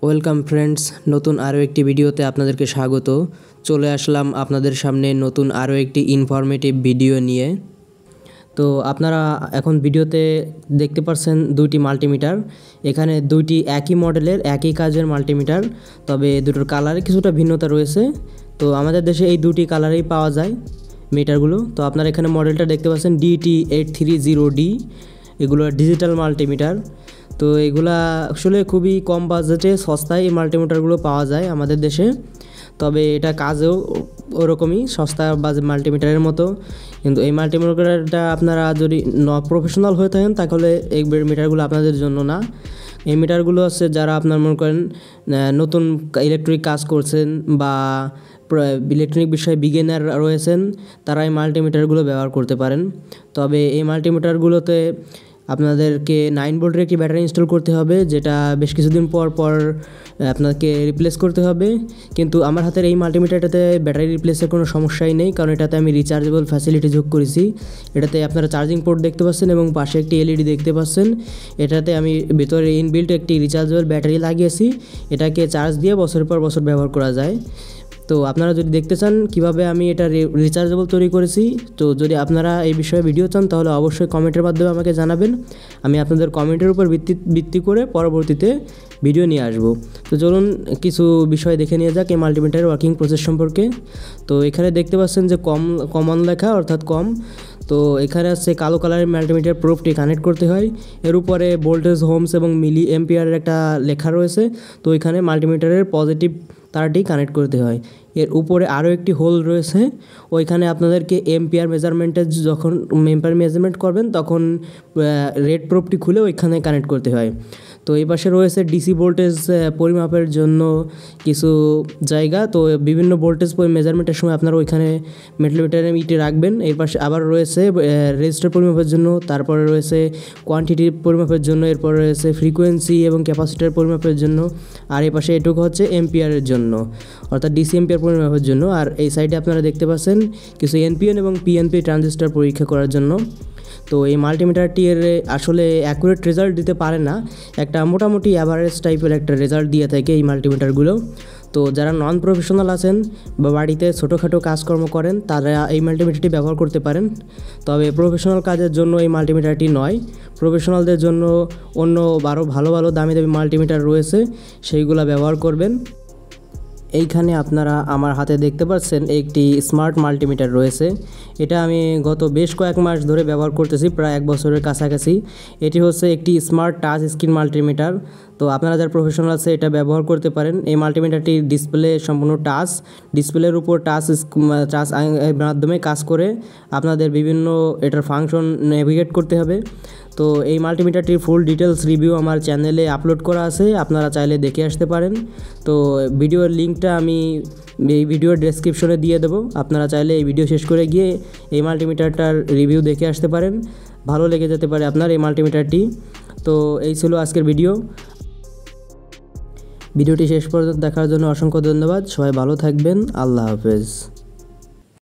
Welcome friends, নতুন আরও একটি ভিডিওতে আপনাদেরকে স্বাগত। চলে আসলাম আপনাদের সামনে নতুন আরও একটি ইনফরমেটিভ ভিডিও নিয়ে। তো আপনারা এখন ভিডিওতে দেখতে পাচ্ছেন দুইটি মাল্টিমিটার। এখানে দুইটি একই মডেলের একই কাজের মাল্টিমিটার, তবে দুটোর কালারে কিছুটা ভিন্নতা রয়েছে। তো আমাদের দেশে এই দুটি কালারেই পাওয়া যায় মিটারগুলো। তো আপনারা এখানে মডেলটা দেখতে পাচ্ছেন DT830D। এগুলো ডিজিটাল মাল্টিমিটার। তো এগুলা আসলে খুবই কম বাজেটে সস্তায় এই মাল্টিমিটারগুলো পাওয়া যায় আমাদের দেশে। তবে এটা কাজেও ওরকমই সস্তা বাজেট মাল্টিমিটারের মতো। কিন্তু এই মাল্টিমিটারটা আপনারা যদি প্রফেশনাল হয়ে থাকেন তাহলে এই মিটারগুলো আপনাদের জন্য না। এই মিটারগুলো হচ্ছে যারা আপনার মনে করেন নতুন ইলেকট্রিক কাজ করছেন বা ইলেকট্রনিক বিষয়ে বিগিনার রয়েছেন, তারা এই মাল্টিমিটারগুলো ব্যবহার করতে পারেন। তবে এই মাল্টিমিটারগুলোতে আপনাদেরকে 9 ভোল্টের একটি ব্যাটারি ইনস্টল করতে হবে, যেটা বেশ কিছুদিন পর পর আপনাকে রিপ্লেস করতে হবে। কিন্তু আমার হাতের এই মাল্টিমিটারটাতে ব্যাটারি রিপ্লেসের কোনো সমস্যাই নেই, কারণ এটাতে আমি রিচার্জেবল ফ্যাসিলিটি যোগ করেছি। এটাতে আপনারা চার্জিং পোর্ট দেখতে পাচ্ছেন এবং পাশে একটি এলইডি দেখতে পাচ্ছেন। এটাতে আমি ভেতরে ইনবিল্ট একটি রিচার্জেবল ব্যাটারি লাগিয়েছি। এটাকে চার্জ দিয়ে বছরের পর বছর ব্যবহার করা যায়। তো আপনারা যদি দেখতে চান কিভাবে আমি এটা রিচার্জেবল তৈরি করেছি, তো যদি আপনারা এই বিষয়ে ভিডিও চান তাহলে অবশ্যই কমেন্টের মাধ্যমে আমাকে জানাবেন। আমি আপনাদের কমেন্টের উপর ভিত্তি করে পরবর্তীতে ভিডিও নিয়ে আসব। তো চলুন কিছু বিষয় দেখে নিয়ে যাক এই মাল্টিমিটারের ওয়ার্কিং প্রসেস সম্পর্কে। তো এখানে দেখতে পাচ্ছেন যে কমন লেখা, অর্থাৎ কম। তো এখানে আছে কালো কালারের মাল্টিমিটার প্রোবটি কানেক্ট করতে হয়। এর উপরে ভোল্টেজ, হোমস এবং মিলি এম্পিয়ারের একটা লেখা রয়েছে। তো এখানে মাল্টিমিটারের পজিটিভ তারটি কানেক্ট করতে হয়। এর উপরে আরও একটি হোল রয়েছে, ওইখানে আপনাদেরকে এম্পিয়ার মেজারমেন্টের যখন এম্পিয়ার মেজারমেন্ট করবেন তখন রেড প্রোবটি খুলে ওইখানে কানেক্ট করতে হয়। তো এই পাশে রয়েছে ডিসি ভোল্টেজ পরিমাপের জন্য কিছু জায়গা। তো বিভিন্ন ভোল্টেজ মেজারমেন্টের সময় আপনারা ওইখানে মাল্টিমিটারে ইটি রাখবেন। এর পাশে আবার রয়েছে রেজিস্টার পরিমাপের জন্য, তারপরে রয়েছে কোয়ান্টিটি পরিমাপের জন্য, এরপর রয়েছে ফ্রিকোয়েন্সি এবং ক্যাপাসিটার পরিমাপের জন্য, আর এই পাশে এটুকু হচ্ছে এম্পিয়ারের জন্য, অর্থাৎ ডিসি এম্পিয়ার পরিমাপের জন্য। আর এই সাইডে আপনারা দেখতে পাচ্ছেন কিছু এনপিএন এবং পিএনপি ট্রানজিস্টর পরীক্ষা করার জন্য। তো এই মাল্টিমিটারটি এর আসলে অ্যাকুরেট রেজাল্ট দিতে পারে না, একটা মোটামুটি অ্যাভারেজ টাইপের একটা রেজাল্ট দিয়ে থাকে এই মাল্টিমিটারগুলো। তো যারা নন প্রফেশনাল আছেন বা বাড়িতে ছোটোখাটো কাজকর্ম করেন তারা এই মাল্টিমিটারটি ব্যবহার করতে পারেন। তবে প্রফেশনাল কাজের জন্য এই মাল্টিমিটারটি নয়। প্রফেশনালদের জন্য অন্য ভালো ভালো দামি মাল্টিমিটার রয়েছে, সেইগুলো ব্যবহার করবেন। এইখানে আপনারা আমার হাতে দেখতে পাচ্ছেন একটি স্মার্ট মাল্টিমিটার রয়েছে। এটা আমি গত বেশ কয়েক মাস ধরে ব্যবহার করতেছি, প্রায় 1 বছরের কাছাকাছি। এটি হচ্ছে একটি স্মার্ট টাচ স্ক্রিন মাল্টিমিটার। তো আপনারা যারা প্রফেশনাল আছে এটা ব্যবহার করতে পারেন। এই মাল্টিমিটারটির ডিসপ্লে সম্পূর্ণ টাচ, ডিসপ্লের উপর টাচ মাধ্যমে কাজ করে আপনাদের বিভিন্ন এটার ফাংশন নেভিগেট করতে হবে। তো এই মাল্টিমিটারটির ফুল ডিটেলস রিভিউ আমার চ্যানেলে আপলোড করা আছে, আপনারা চাইলে দেখে আসতে পারেন। তো ভিডিওর লিঙ্কটা আমি এই ভিডিওর ডেসক্রিপশনে দিয়ে দেবো, আপনারা চাইলে এই ভিডিও শেষ করে গিয়ে এই মাল্টিমিটারটার রিভিউ দেখে আসতে পারেন, ভালো লেগে যেতে পারে আপনার এই মাল্টিমিটারটি। তো এই ছিল আজকের ভিডিওটি শেষ পর্যন্ত দেখার জন্য অসংখ্য ধন্যবাদ। সবাই ভালো থাকবেন, আল্লাহ হাফেজ।